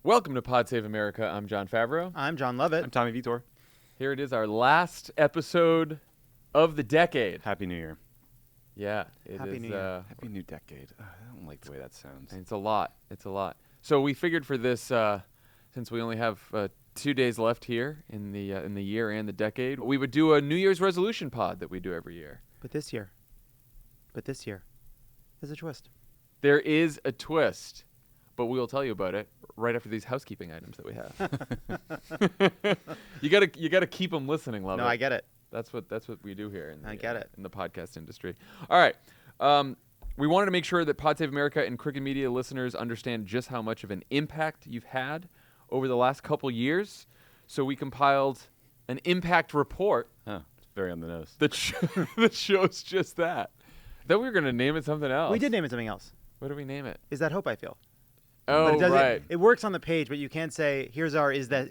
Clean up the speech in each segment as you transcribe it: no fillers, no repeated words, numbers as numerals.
Welcome to Pod Save America. I'm John Favreau. I'm John Lovett. I'm Tommy Vitor. Here it is, our last episode of the decade. Happy New Year. Yeah, it Happy is. New Year. Happy New Decade. I don't like the way that sounds. It's a lot. It's a lot. So we figured for this, since we only have 2 days left here in the year and the decade, we would do a New Year's resolution pod that we do every year. But this year, there's a twist. There is a twist, but we will tell you about it right after these housekeeping items that we have. You gotta keep them listening, Lovett. No, I get it. That's what we do here in the, I get it. in the podcast industry. All right. We wanted to make sure that Pod Save America and Crooked Media listeners understand just how much of an impact you've had over the last couple years. So we compiled an impact report It's very on the nose. that shows just that. Then we were going to name it something else. We did name it something else. What did we name it? Is that hope I feel? Oh, But it doesn't- right. It works on the page, but you can't say, here's our is that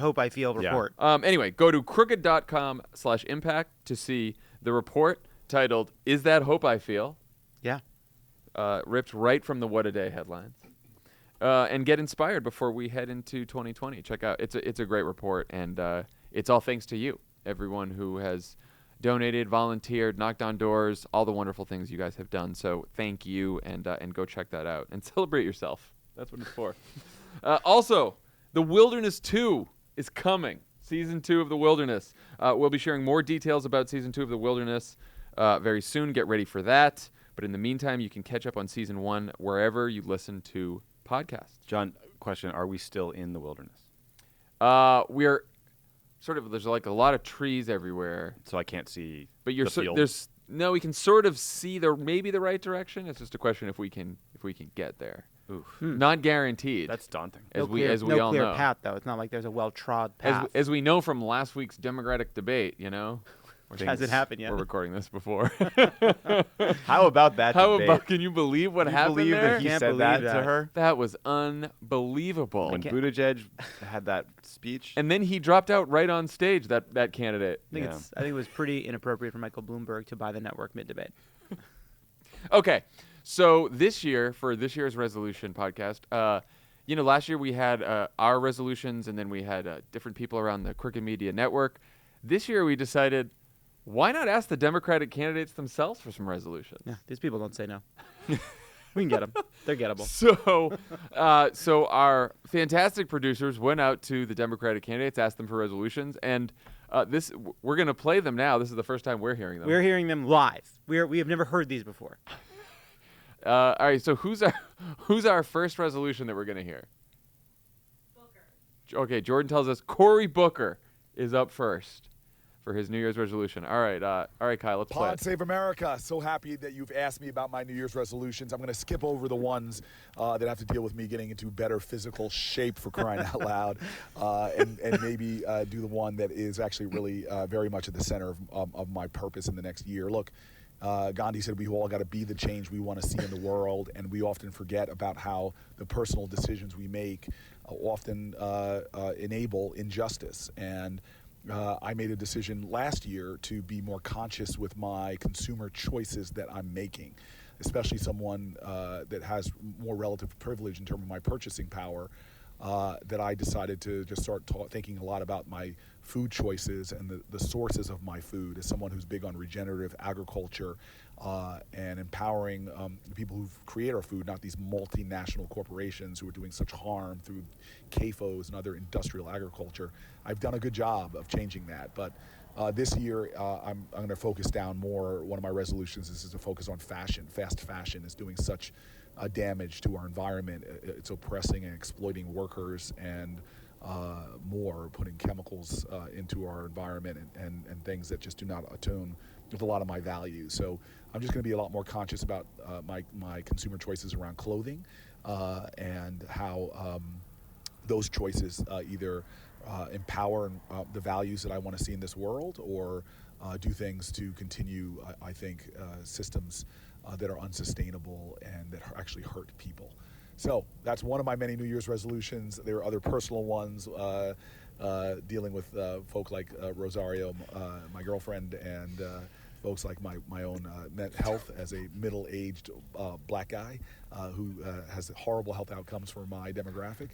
hope I feel Yeah. report. Anyway, go to crooked.com/impact to see the report titled, Is That Hope I Feel? Yeah. Ripped right from the What a Day headlines. And get inspired before we head into 2020. Check out, it's a great report, and it's all thanks to you, everyone who has donated, volunteered, knocked on doors, all the wonderful things you guys have done. So thank you, and go check that out and celebrate yourself. That's what it's for. Also, The Wilderness 2 is coming. Season 2 of The Wilderness. We'll be sharing more details about Season 2 of The Wilderness very soon. Get ready for that. But in the meantime, you can catch up on Season 1 wherever you listen to podcasts. John, question, are we still in the wilderness? We're sort of, there's like a lot of trees everywhere. So I can't see But you're the field? we can sort of see maybe the right direction. It's just a question if we can get there. Oof. Not guaranteed. That's daunting. as we no all clear know. path, though. It's not like there's a well-trod path. As we know from last week's Democratic debate, Which hasn't happened yet. We're recording this before. How about that How debate? about, can you believe what Can you happened believe there? that he Can't said believe that to that. her? That was unbelievable. When can't- Buttigieg had that speech? And then he dropped out right on stage, that candidate. I think, Yeah. I think it was pretty inappropriate for Michael Bloomberg to buy the network mid-debate. Okay, so this year, for this year's resolution podcast, last year we had our resolutions, and then we had different people around the Crooked Media Network. This year we decided, why not ask the Democratic candidates themselves for some resolutions? Yeah, these people don't say no. We can get them. They're gettable. So our fantastic producers went out to the Democratic candidates, asked them for resolutions, and we're going to play them now. This is the first time we're hearing them. We're hearing them live. We have never heard these before. All right, so who's our first resolution that we're going to hear? Booker. Okay, Jordan tells us Cory Booker is up first for his New Year's resolution. All right, Kyle, let's play Pod it. Save America. So happy that you've asked me about my New Year's resolutions. I'm going to skip over the ones that have to deal with me getting into better physical shape, for crying out loud, and maybe do the one that is actually really very much at the center of my purpose in the next year. Look, Gandhi said we all got to be the change we want to see in the world, and we often forget about how the personal decisions we make often enable injustice. And I made a decision last year to be more conscious with my consumer choices that I'm making, especially someone that has more relative privilege in terms of my purchasing power, that I decided to just start thinking a lot about my food choices and the sources of my food, as someone who's big on regenerative agriculture and empowering the people who create our food, not these multinational corporations who are doing such harm through CAFOs and other industrial agriculture. I've done a good job of changing that, but this year I'm going to focus down more. One of my resolutions is to focus on fashion. Fast fashion is doing such damage to our environment. It's oppressing and exploiting workers and more, putting chemicals into our environment and things that just do not attune with a lot of my values. So I'm just going to be a lot more conscious about my consumer choices around clothing and how those choices either empower the values that I want to see in this world, or do things to continue, I think, systems that are unsustainable and that actually hurt people. So that's one of my many New Year's resolutions. There are other personal ones dealing with folk like Rosario, my girlfriend, and folks like my own health as a middle-aged black guy who has horrible health outcomes for my demographic.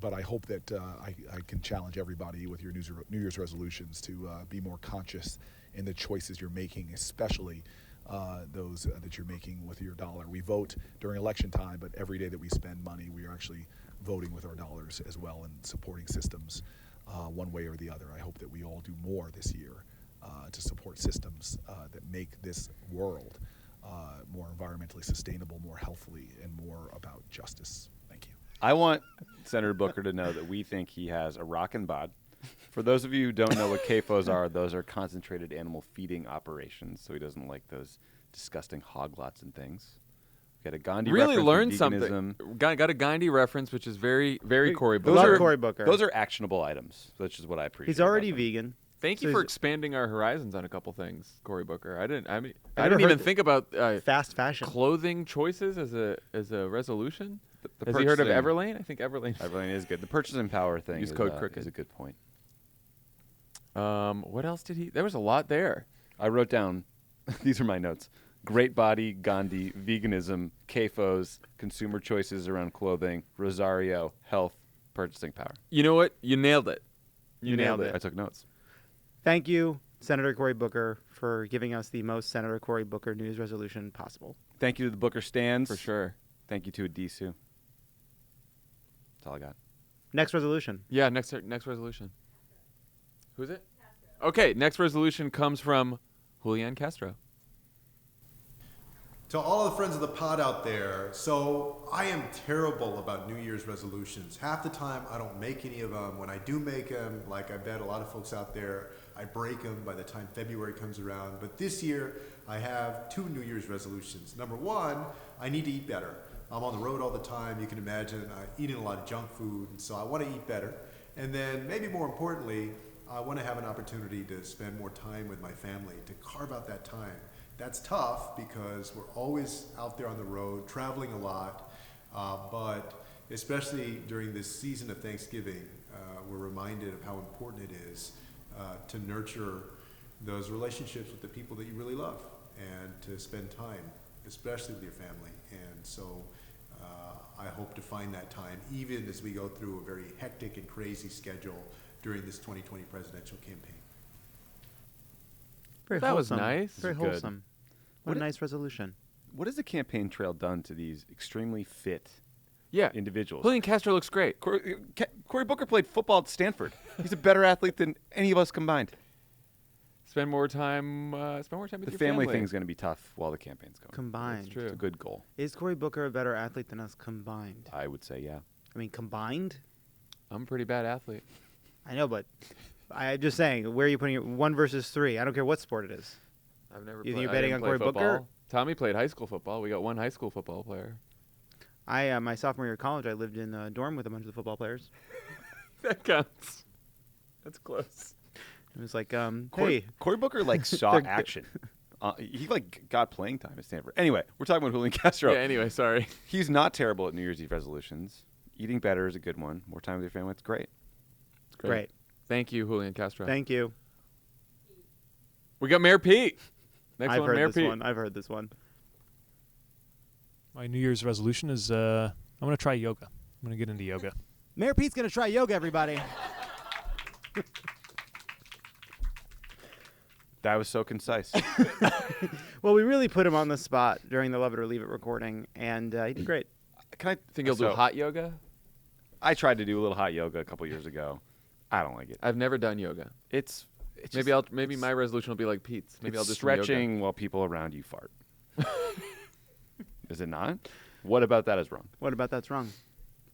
But I hope that I can challenge everybody with your New Year's resolutions to be more conscious in the choices you're making, especially those that you're making with your dollar. We vote during election time, but every day that we spend money, we are actually voting with our dollars as well and supporting systems one way or the other. I hope that we all do more this year to support systems that make this world more environmentally sustainable, more healthily, and more about justice. Thank you. I want Senator Booker to know that we think he has a rockin' bod. For those of you who don't know what CAFOs are, those are concentrated animal feeding operations, so he doesn't like those disgusting hog lots and things. Got a Gandhi Really reference learned with something. veganism. Got a Gandhi reference, which is very, very Cory Those Booker. Love are Cory Booker. Those are actionable items, which is what I appreciate. He's already about them. vegan. Thank you So for he's- expanding our horizons on a couple things, Cory Booker. I didn't never even heard think about Fast fashion. clothing choices as a resolution. The Has he heard of purchasing- Everlane? I think Everlane. Everlane is good. The purchasing power thing Use is, code crooked. is a good point. What else did he? There was a lot there. I wrote down, these are my notes. Great body, Gandhi, veganism, CAFOs, consumer choices around clothing, Rosario, health, purchasing power. You know what? You nailed it. You nailed it. I took notes. Thank you, Senator Cory Booker, for giving us the most Senator Cory Booker news resolution possible. Thank you to the Booker stands. For sure. Thank you to Adisu. That's all I got. Next resolution. Yeah, next resolution. Who's it? Okay, next resolution comes from Julian Castro. To all the friends of the pod out there, so I am terrible about New Year's resolutions. Half the time I don't make any of them. When I do make them, like I bet a lot of folks out there, I break them by the time February comes around. But this year I have 2 New Year's resolutions. Number 1, I need to eat better. I'm on the road all the time. You can imagine eating a lot of junk food, and so I want to eat better. And then maybe more importantly, I want to have an opportunity to spend more time with my family, to carve out that time. That's tough because we're always out there on the road, traveling a lot, but especially during this season of Thanksgiving, we're reminded of how important it is to nurture those relationships with the people that you really love and to spend time, especially with your family. And so I hope to find that time, even as we go through a very hectic and crazy schedule during this 2020 presidential campaign. Very That was wholesome. nice. Very Good. wholesome. What a nice resolution. What has the campaign trail done to these extremely fit Yeah. individuals? Julian Castro looks great. Cory Booker played football at Stanford. He's a better athlete than any of us combined. Spend more time with The your family family. thing's going to be tough while the campaign's going. Combined. That's true. It's a good goal. Is Cory Booker a better athlete than us combined? I would say, yeah. I mean, combined? I'm a pretty bad athlete. I know, but I'm just saying, where are you putting it? 1 versus 3. I don't care what sport it is. I've never. You think played- you're I betting didn't on play Cory Booker? football. Tommy played high school football. We got one high school football player. My sophomore year of college, I lived in a dorm with a bunch of the football players. That counts. That's close. It was like, Cory Booker like saw They're good. action. He like got playing time at Stanford. Anyway, we're talking about Julian Castro. Yeah. Anyway, sorry. He's not terrible at New Year's Eve resolutions. Eating better is a good one. More time with your family, it's great. great. Thank you, Julian Castro. Thank you. We got Mayor Pete. Next I've one, heard Mayor this Pete. one. I've heard this one. My New Year's resolution is I'm going to try yoga. I'm going to get into yoga. Mayor Pete's going to try yoga, everybody. That was so concise. Well, we really put him on the spot during the Love It or Leave It recording, and he did great. Can I Think you'll do so, hot yoga? I tried to do a little hot yoga a couple years ago. I don't like it. I've never done yoga. It's Maybe my resolution will be like Pete's. Maybe I'll it's do some yoga. stretching while people around you fart. Is it not? What about that is wrong? What about that's wrong?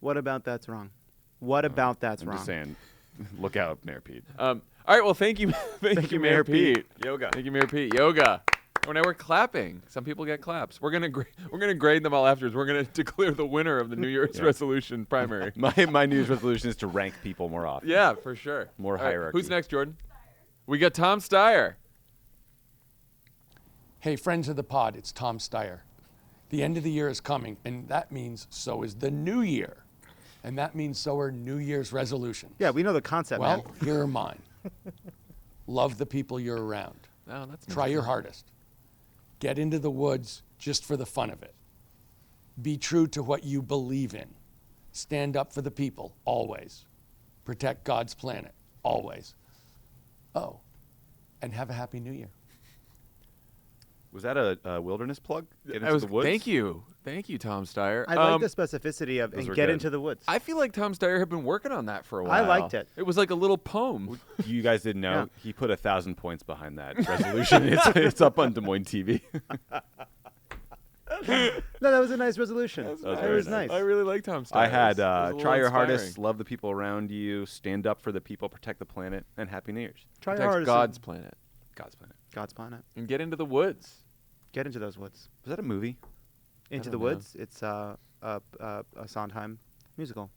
What about that's wrong? What about that's I'm wrong? just saying. Look out, Mayor Pete. All right. Well, thank you, thank you, Mayor Pete. Yoga. Thank you, Mayor Pete. Yoga. Oh, now we're clapping. Some people get claps. We're gonna grade them all afterwards. We're gonna declare the winner of the New Year's Yeah. resolution primary. My New Year's resolution is to rank people more often. Yeah, for sure. More All right, hierarchy. Who's next, Jordan? We got Tom Steyer. Hey, friends of the pod, it's Tom Steyer. The end of the year is coming, and that means so is the new year. And that means so are New Year's resolutions. Yeah, we know the concept, Well, man. here are mine. Love the people you're around. Oh, that's Try nice. your hardest. Get into the woods just for the fun of it. Be true to what you believe in. Stand up for the people, always. Protect God's planet, always. Oh, and have a happy new year. Was that a wilderness plug? Get into I was, the woods? Thank you, Tom Steyer. I like the specificity of those and were get good. into the woods. I feel like Tom Steyer had been working on that for a while. I liked it. It was like a little poem. You guys didn't know? Yeah. He put 1,000 points behind that resolution. it's up on Des Moines TV. No, that was a nice resolution. was It very was nice. nice. I really like Tom Steyer. I had It was a little try your inspiring. hardest, love the people around you, stand up for the people, protect the planet, and Happy New Year's. Try your Protect hardest. God's planet God's planet. God's planet. and get into the woods. Get into those woods. Was that a movie? Into don't the know. woods. It's a Sondheim musical.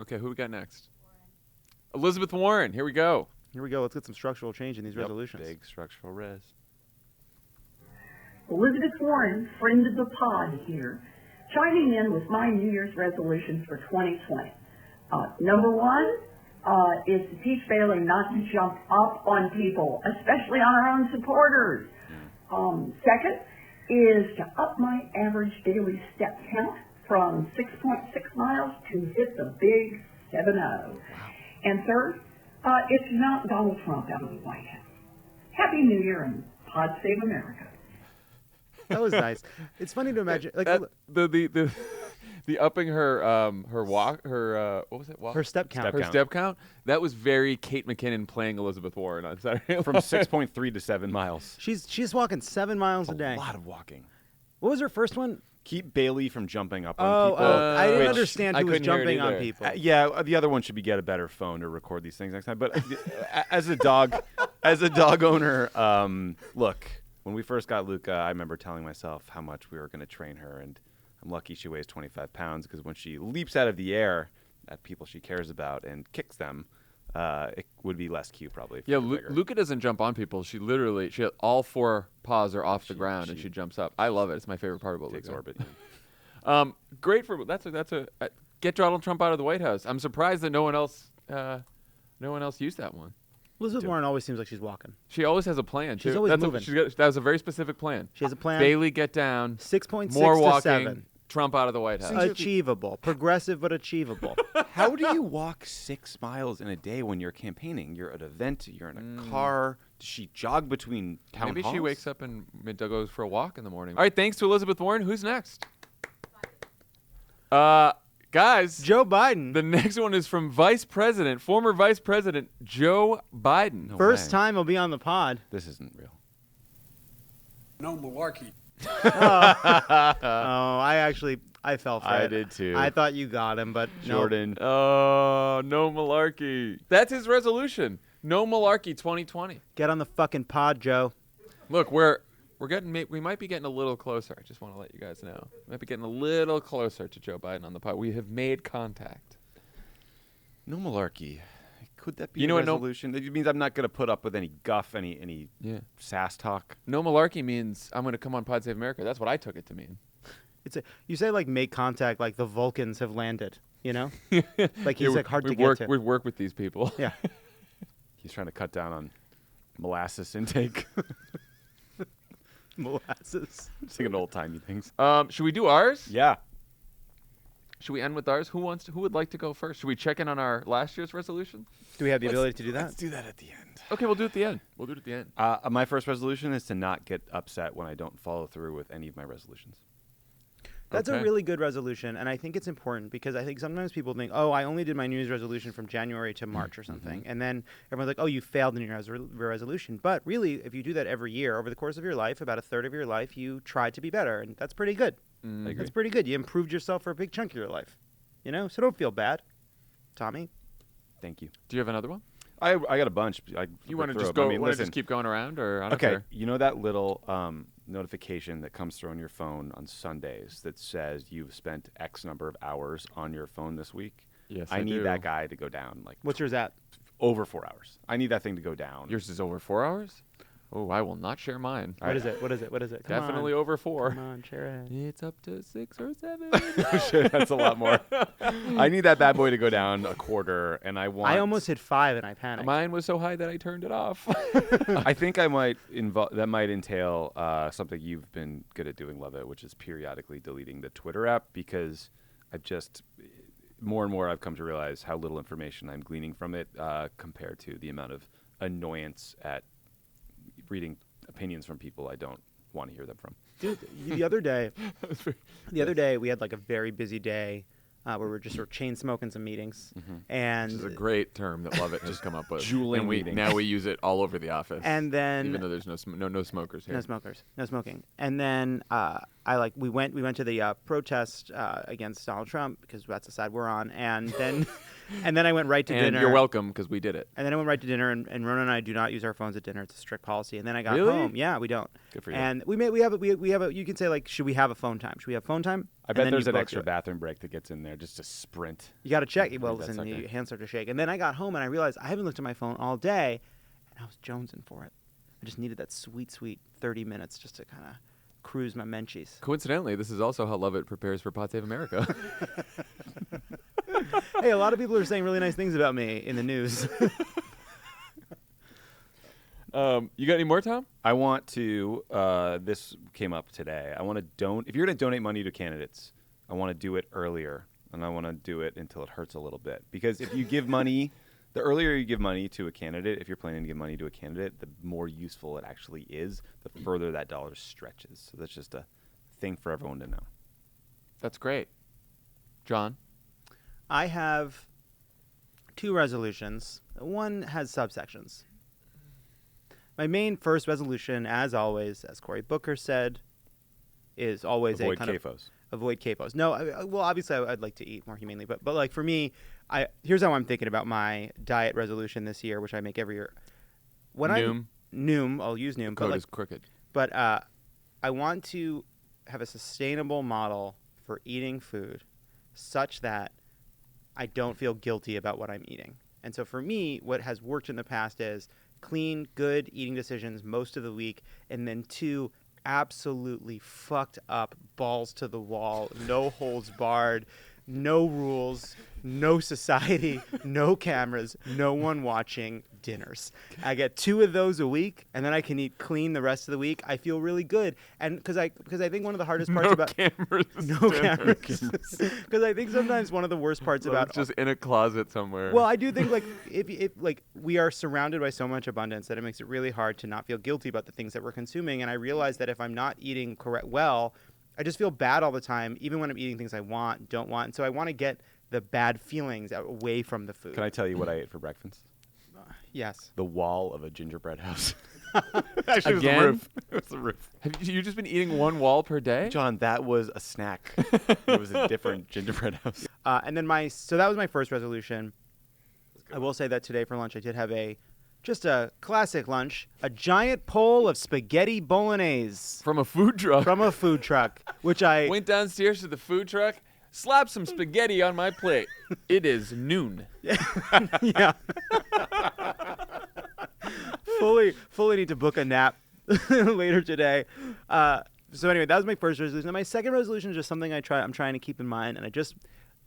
Okay, who we got next? Elizabeth Warren. Here we go. Here we go. Let's get some structural change in these Yep, resolutions. Big structural res. Elizabeth Warren, friend of the pod here, chiming in with my New Year's resolutions for 2020. Number one is to teach Bailey not to jump up on people, especially on her own supporters. Second is to up my average daily step count from 6.6 miles to hit the big 7-0. And third is to knock Donald Trump out of the White House. Happy New Year and Pod Save America. That was nice. It's funny to imagine, like That, the upping her walk what was it? Walk? her step count. Her count. step count. That was very Kate McKinnon playing Elizabeth Warren on Saturday. From 6.3 to 7 miles. She's walking 7 miles a day. A lot of walking. What was her first one? Keep Bailey from jumping up on Oh, people. I didn't which- understand I who was couldn't hear it jumping on either. people. Yeah, the other one should be get a better phone to record these things next time. But as a dog owner, look, when we first got Luca, I remember telling myself how much we were going to train her, and I'm lucky she weighs 25 pounds because when she leaps out of the air at people she cares about and kicks them, it would be less cute probably. if Yeah, she were bigger. Luca doesn't jump on people. She all 4 paws are off the ground and she- she jumps up. I love it. It's my favorite part about Takes Luca. orbit. Great for that's a get Donald Trump out of the White House. I'm surprised that no one else used that one. Elizabeth Warren always seems like she's walking. She always has a plan. She's too. always That's moving. that was a very specific plan. She has a plan. Bailey, get down. 6.6 More to walking. 7. Trump out of the White House. Achievable. Progressive, but achievable. How do you walk 6 miles in a day when you're campaigning? You're at an event. You're in a car. Does she jog between town Maybe halls? she wakes up and goes for a walk in the morning. All right, thanks to Elizabeth Warren. Who's next? Guys, Joe Biden. the next one is from former Vice President Joe Biden. No First way. time he'll be on the pod. This isn't real. No malarkey. Oh, I fell for it. I did too. I thought you got him, but no. Jordan. Oh, no malarkey. That's his resolution. No malarkey 2020. Get on the fucking pod, Joe. Look, we might be getting a little closer. I just want to let you guys know. We might be getting a little closer to Joe Biden on the pod. We have made contact. No malarkey. Could that be You know a what, no- resolution? It means I'm not going to put up with any guff, any Yeah. sass talk. No malarkey means I'm going to come on Pod Save America. That's what I took it to mean. You say like make contact like the Vulcans have landed, you know? Like he's Yeah, like hard to we get work, to. We work with these people. Yeah. He's trying to cut down on molasses intake. Molasses. Just thinking old-timey things. Should we do ours? Yeah. Should we end with ours? Who would like to go first? Should we check in on our last year's resolution? Do we have the ability to do that? Let's do that at the end. Okay, we'll do it at the end. We'll do it at the end. My first resolution is to not get upset when I don't follow through with any of my resolutions. That's a Okay. really good resolution, and I think it's important because I think sometimes people think, oh, I only did my New Year's resolution from January to March or something, and then everyone's like, oh, you failed in your resolution. But really, if you do that every year, over the course of your life, about a third of your life, you try to be better, and that's pretty good. I agree. That's pretty good. You improved yourself for a big chunk of your life, you know? So don't feel bad. Tommy? Thank you. Do you have another one? I got a bunch. You want to just go? Want to just keep going around, or I don't Okay, care. you know that little notification that comes through on your phone on Sundays that says you've spent X number of hours on your phone this week? Yes, I I need do. that guy to go down like What's yours at? over 4 hours. I need that thing to go down. Yours is over 4 hours. Oh, I will not share mine. What is it? What is it? What is it? Come Definitely on. over 4. Come on, share it. It's up to 6 or 7. Oh, shit, that's a lot more. I need that bad boy to go down a quarter, and I want. I almost hit 5 and I panicked. Mine was so high that I turned it off. I think I might that might entail something you've been good at doing, Lovett, which is periodically deleting the Twitter app, because I've just more and more I've come to realize how little information I'm gleaning from it compared to the amount of annoyance at reading opinions from people I don't want to hear them from. Dude, the other day we had like a very busy day where we were just sort of chain smoking some meetings, and Which is a great term that Lovett just come up with. Juuling and meetings. now we use it all over the office. and then even though there's no smokers here. no smoking, and then we went to the protest against Donald Trump because that's the side we're on, and then and then I went right to And dinner. you're welcome, because we did it. And then I went right to dinner, and Rona and I do not use our phones at dinner. It's a strict policy. And then I got Really? home. Yeah, we don't. Good for you. And we have a. You can say like, should we have a phone time? Should we have phone time? I And bet then there's you an both extra do it. bathroom break that gets in there just to sprint. You got to check. Well, Read that listen, sucker. your hands start to shake. And then I got home and I realized I haven't looked at my phone all day, and I was jonesing for it. I just needed that sweet 30 minutes just to kind of cruise my menchies. Coincidentally, this is also how Lovett prepares for Pod Save America. Hey, a lot of people are saying really nice things about me in the news. You got any more, Tom? I want to. This came up today. I want to If you're going to donate money to candidates, I want to do it earlier, and I want to do it until it hurts a little bit. Because if you give money, the earlier you give money to a candidate, if you're planning to give money to a candidate, the more useful it actually is. The further that dollar stretches. So that's just a thing for everyone to know. That's great. John? I have 2 resolutions. One has subsections. My main first resolution, as always, as Cory Booker said, is always Avoid a kind CAFOs. of avoid capos. No, well, obviously I'd like to eat more humanely, but like for me, here's how I'm thinking about my diet resolution this year, which I make every year. Noom, I'll use Noom. Code is crooked. But I want to have a sustainable model for eating food such that I don't feel guilty about what I'm eating. And so for me, what has worked in the past is clean, good eating decisions most of the week, and then 2 absolutely fucked up, balls to the wall, no holds barred, no rules, no society, no cameras, no one watching dinners. I get 2 of those a week, and then I can eat clean the rest of the week. I feel really good, and because I think one of the hardest parts about cameras. no cameras, because I think sometimes one of the worst parts about just in a closet somewhere. well, I do think like if like we are surrounded by so much abundance that it makes it really hard to not feel guilty about the things that we're consuming, and I realize that if I'm not eating well, I just feel bad all the time, even when I'm eating things I don't want. And so I want to get the bad feelings away from the food. Can I tell you what I ate for breakfast? Yes. The wall of a gingerbread house. Again? Actually, it was the roof. It was the roof. Have you just been eating one wall per day? John, that was a snack. It was a different gingerbread house. And then so that was my first resolution. I will say that today for lunch I did have just a classic lunch, a giant bowl of spaghetti bolognese From a food truck. from a food truck, which I Went downstairs to the food truck, slapped some spaghetti on my plate. It is noon. yeah. fully need to book a nap later today. So anyway, that was my first resolution. And my second resolution is just something I'm trying to keep in mind, and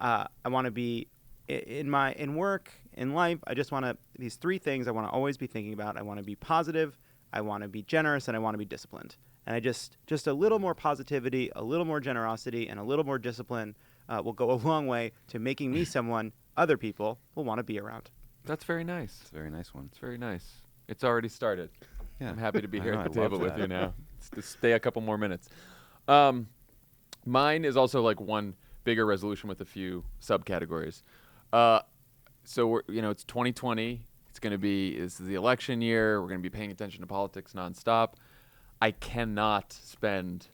I want to be in work, in life. I just want to these 3 things I want to always be thinking about. I want to be positive, I want to be generous, and I want to be disciplined. And I just a little more positivity, a little more generosity, and a little more discipline will go a long way to making me someone other people will want to be around. That's very nice. It's a very nice one. It's very nice. It's already started. Yeah. I'm happy to be I here know, at the I love table with that. you now. To stay a couple more minutes. Mine is also like one bigger resolution with a few subcategories. So it's 2020. This is the election year. We're going to be paying attention to politics nonstop. I cannot spend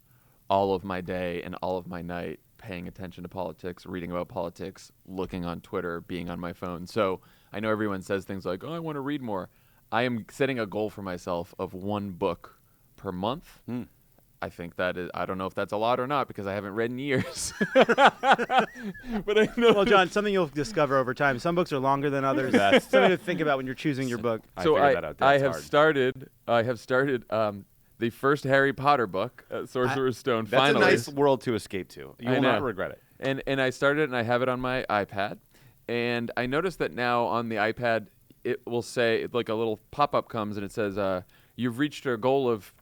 all of my day and all of my night paying attention to politics, reading about politics, looking on Twitter, being on my phone. So I know everyone says things like, oh, I want to read more. I am setting a goal for myself of 1 book per month. I think that is, I don't know if that's a lot or not because I haven't read in years. But I know. Well, John, something you'll discover over time. Some books are longer than others. That's something to think about when you're choosing your book. So I figured that out. I That's have hard. started the first Harry Potter book, Sorcerer's Stone. That's finally. a nice world to escape to. You will not regret it. And I started and I have it on my iPad, and I noticed that now on the iPad it will say, like, a little pop-up comes and it says you've reached a goal of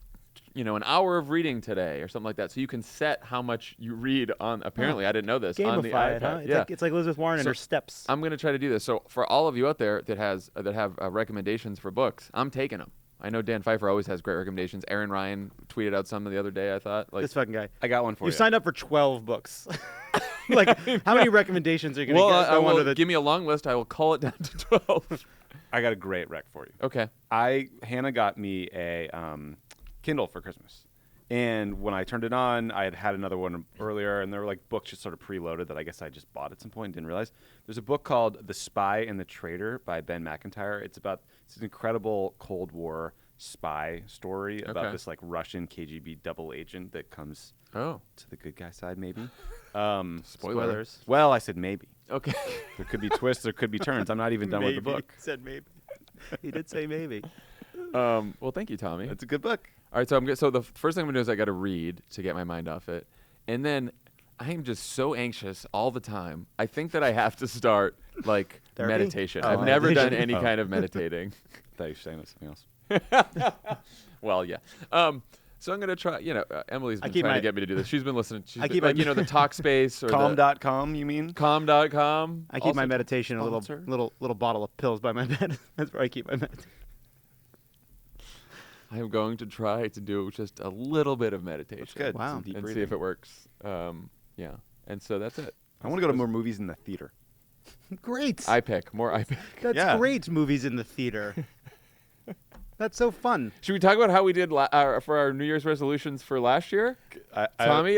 an hour of reading today or something like that. So you can set how much you read on. Apparently, I didn't know this on the Gamify iPad. it, huh? Yeah. It's like Elizabeth Warren and her steps. I'm going to try to do this. So for all of you out there that have recommendations for books, I'm taking them. I know Dan Pfeiffer always has great recommendations. Aaron Ryan tweeted out some the other day, I thought. Like, This fucking guy. I got one for you. You signed up for 12 books. Like, how many recommendations are you going to well, get? I will give me a long list. I will call it down to 12. I got a great rec for you. Okay. Hannah got me a Kindle for Christmas. And when I turned it on, I had another one earlier, and there were like books just sort of preloaded that I guess I just bought at some point and didn't realize. There's a book called The Spy and the Traitor by Ben McIntyre. It's an incredible Cold War spy story about this like Russian KGB double agent that comes to the good guy side, maybe. Spoilers. Well, I said maybe. Okay. There could be twists, there could be turns. I'm not even done with the book. He said maybe. He did say maybe. Well, thank you, Tommy. It's a good book. All right, so the first thing I'm going to do is I got to read to get my mind off it. And then I am just so anxious all the time. I think that I have to start, like, Therapy? meditation. Oh, I've never done meditation. any kind of meditating. I thought you were saying that something else. Well, yeah. So I'm going to try, Emily's been keep trying my- to get me to do this. She's been listening. She's I been, keep like, my- the Talkspace or Calm.com, you mean? Calm.com. I keep my Also meditation in a sponsor. little bottle of pills by my bed. That's where I keep my meditation. I am going to try to do just a little bit of meditation. That's good. Wow. Some deep And see breathing. if it works. Yeah. And so that's it. I want to go to more movies in the theater. Great. More I pick. That's Yeah. great, movies in the theater. That's so fun. Should we talk about how we did for our New Year's resolutions for last year? Tommy,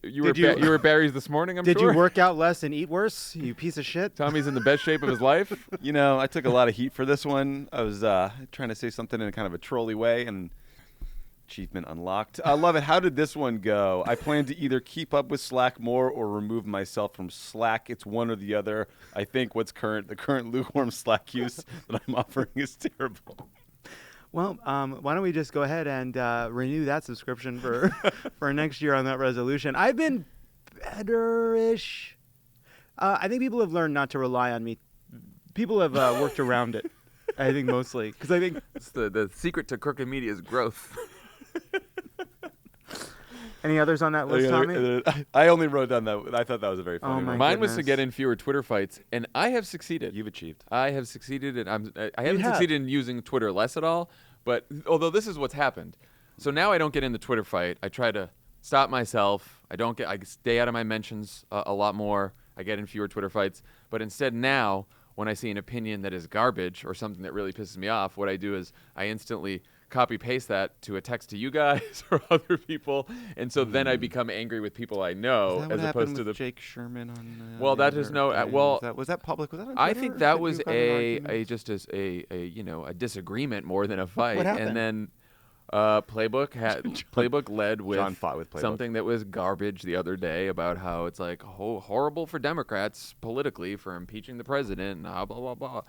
you were Barry's this morning, I'm Did sure. you work out less and eat worse, you piece of shit? Tommy's in the best shape of his life. I took a lot of heat for this one. I was trying to say something in kind of a trolly way, and achievement unlocked. I love it. How did this one go? I plan to either keep up with Slack more or remove myself from Slack. It's one or the other. I think the current lukewarm Slack use that I'm offering is terrible. Well, why don't we just go ahead and renew that subscription for next year on that resolution? I've been better-ish. I think people have learned not to rely on me. People have worked around it, I think, mostly. Because I think It's the secret to crooked media's growth. Any others on that list, Tommy? I only wrote down that. I thought that was a very funny Oh, my one. Mine was to goodness. get in fewer Twitter fights, and I have succeeded. You've achieved. I have succeeded, and I haven't have. succeeded in using Twitter less at all. But although this is what's happened, so now I don't get in the Twitter fight. I try to stop myself. I stay out of my mentions a lot more. I get in fewer Twitter fights. But instead now, when I see an opinion that is garbage or something that really pisses me off, what I do is I instantly copy paste that to a text to you guys or other people, and so then I become angry with people I know Is that as what opposed happened to the with Jake Sherman on. Well, the that is other no- day? well, was that public? Was that on I Twitter? think that you was got in an argument? just as a disagreement more than a fight. What happened? And then Playbook led with John fought with Playbook. something that was garbage the other day about how it's like horrible for Democrats politically for impeaching the president and blah blah blah.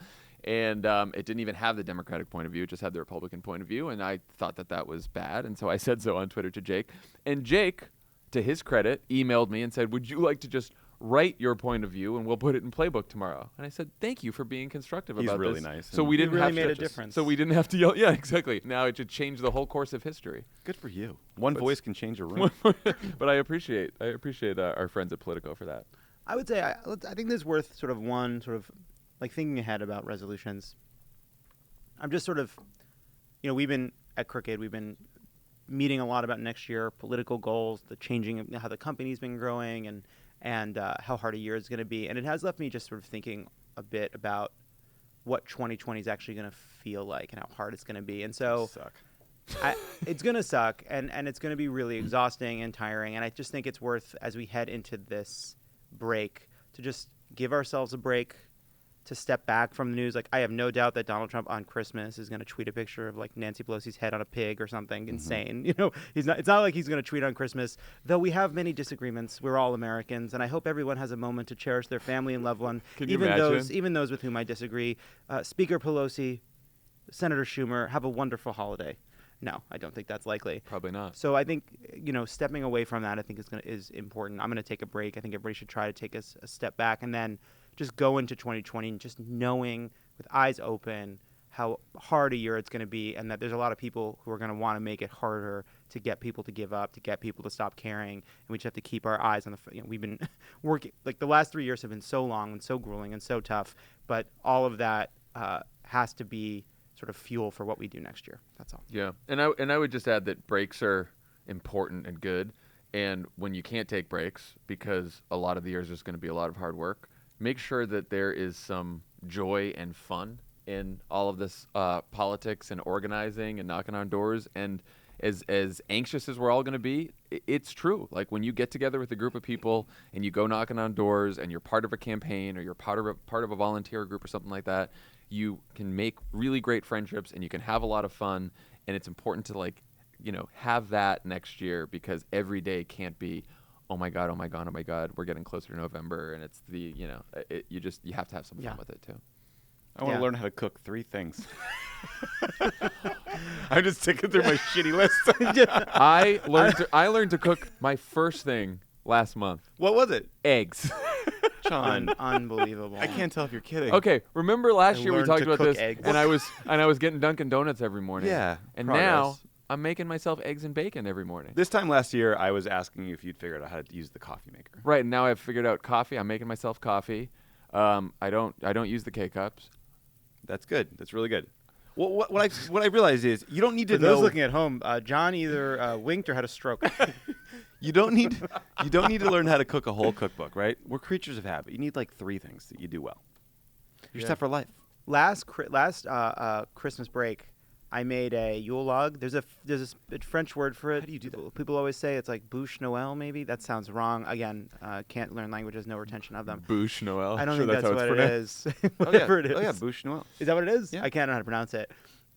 And it didn't even have the Democratic point of view; it just had the Republican point of view. And I thought that was bad, and so I said so on Twitter to Jake. And Jake, to his credit, emailed me and said, "Would you like to just write your point of view and we'll put it in Playbook tomorrow?" And I said, "Thank you for being constructive He's about really this." nice. So And we He didn't really have made to, a difference. So we didn't have to yell. Yeah, exactly. Now it should change the whole course of history. Good for you. One voice can change a room. But I appreciate our friends at Politico for that. I would say I think there's worth sort of one sort of like thinking ahead about resolutions. I'm just sort of, we've been at Crooked, we've been meeting a lot about next year, political goals, the changing of how the company's been growing, and how hard a year is going to be. And it has left me just sort of thinking a bit about what 2020 is actually going to feel like and how hard it's going to be. And so Suck. it's going to suck, and it's going to be really exhausting and tiring. And I just think it's worth, as we head into this break, to just give ourselves a break, to step back from the news. Like, I have no doubt that Donald Trump on Christmas is going to tweet a picture of like Nancy Pelosi's head on a pig or something insane. You know, it's not like he's going to tweet on Christmas, though we have many disagreements. We're all Americans, and I hope everyone has a moment to cherish their family and loved one, Can you imagine? even those with whom I disagree. Speaker Pelosi, Senator Schumer, have a wonderful holiday. No, I don't think that's likely. Probably not. So I think, stepping away from that, I think is important. I'm going to take a break. I think everybody should try to take a step back and then just go into 2020 and just knowing with eyes open how hard a year it's going to be, and that there's a lot of people who are going to want to make it harder to get people to give up, to get people to stop caring, and we just have to keep our eyes on the. We've been working, like the last 3 years have been so long and so grueling and so tough, but all of that has to be sort of fuel for what we do next year. That's all. Yeah, and I would just add that breaks are important and good, and when you can't take breaks because a lot of the year is just going to be a lot of hard work, make sure that there is some joy and fun in all of this politics and organizing and knocking on doors. And as anxious as we're all going to be, it's true. Like when you get together with a group of people and you go knocking on doors and you're part of a campaign or you're part of a volunteer group or something like that, you can make really great friendships and you can have a lot of fun. And it's important to have that next year, because every day can't be, oh my God, we're getting closer to November, and it's the, you have to have some fun with it too. I want to learn how to cook 3 things. I'm just sticking through my shitty list. I learned to cook my first thing last month. What was it? Eggs. John, Unbelievable. I can't tell if you're kidding. Okay, remember last year we learned talked to about cook this, eggs. and I was getting Dunkin' Donuts every morning. Yeah, and progress. now I'm making myself eggs and bacon every morning. This time last year, I was asking you if you'd figured out how to use the coffee maker. Right, and now I've figured out coffee. I'm making myself coffee. I don't use the K-cups. That's good. That's really good. Well, what I realized is you don't need to For know. those looking at home, John either winked or had a stroke. You don't need to learn how to cook a whole cookbook, right? We're creatures of habit. You need like 3 things that you do well. You're set for life. Last Christmas break, I made a Yule log. There's a French word for it. How do you do that? People always say it's like bûche Noël, maybe. That sounds wrong. Again, can't learn languages, no retention of them. Bûche Noël. I don't Sure, think that's how what it's it pronounced. is. Whatever it is. Oh yeah, bûche Noël. Is that what it is? Yeah. I can't know how to pronounce it.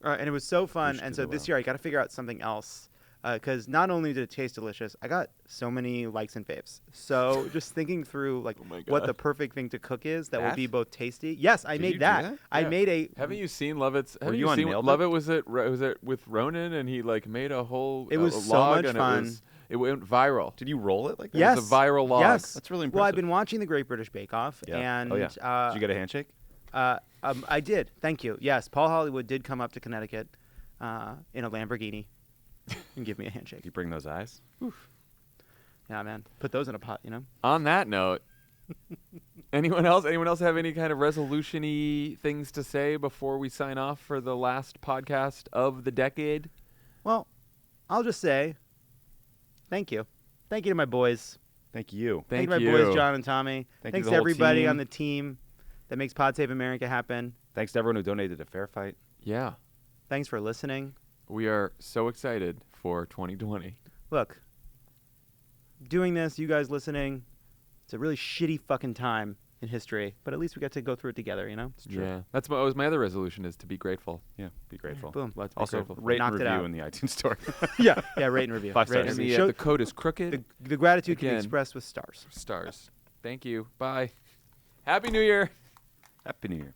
And it was so fun. Bûche And de so this Noël. year I got to figure out something else. Because not only did it taste delicious, I got so many likes and faves. So just thinking through like my what God. the perfect thing to cook is that will That? be both tasty. Yes, I Did you made do that. that? I made a. Haven't you seen Lovett's? Were Haven't you you on seen Nailed It? Lovett? Was it with Ronan, and he like made a whole It was a so log, much and fun. It went viral. Did you roll it like that? Yes. It was a viral log. Yes, That's really Well, I've impressive. been watching the Great British Bake Off, Yeah. and oh yeah. Did you get a handshake? I did. Thank you. Yes, Paul Hollywood did come up to Connecticut in a Lamborghini and give me a handshake. Did you bring those eyes? Yeah, man. Put those in a pot, On that note, anyone else have any kind of resolution-y things to say before we sign off for the last podcast of the decade? Well, I'll just say thank you. Thank you to my boys. Thank you. Thank to my you. boys, John and Tommy. Thank you Thanks to to the whole everybody team. on the team that makes Pod Save America happen. Thanks to everyone who donated to Fair Fight. Yeah. Thanks for listening. We are so excited for 2020. Look, doing this, you guys listening, it's a really shitty fucking time in history, but at least we got to go through it together, It's true. Yeah. That's my other resolution is to be grateful. Yeah, be grateful. Boom. Let's be Also, grateful. rate and Knocked it review out. in the iTunes store. yeah, rate and review. 5 Rate and stars. review. And Show- the code is crooked. the gratitude can be Again. expressed with stars. Stars. Thank you. Bye. Happy New Year. Happy New Year.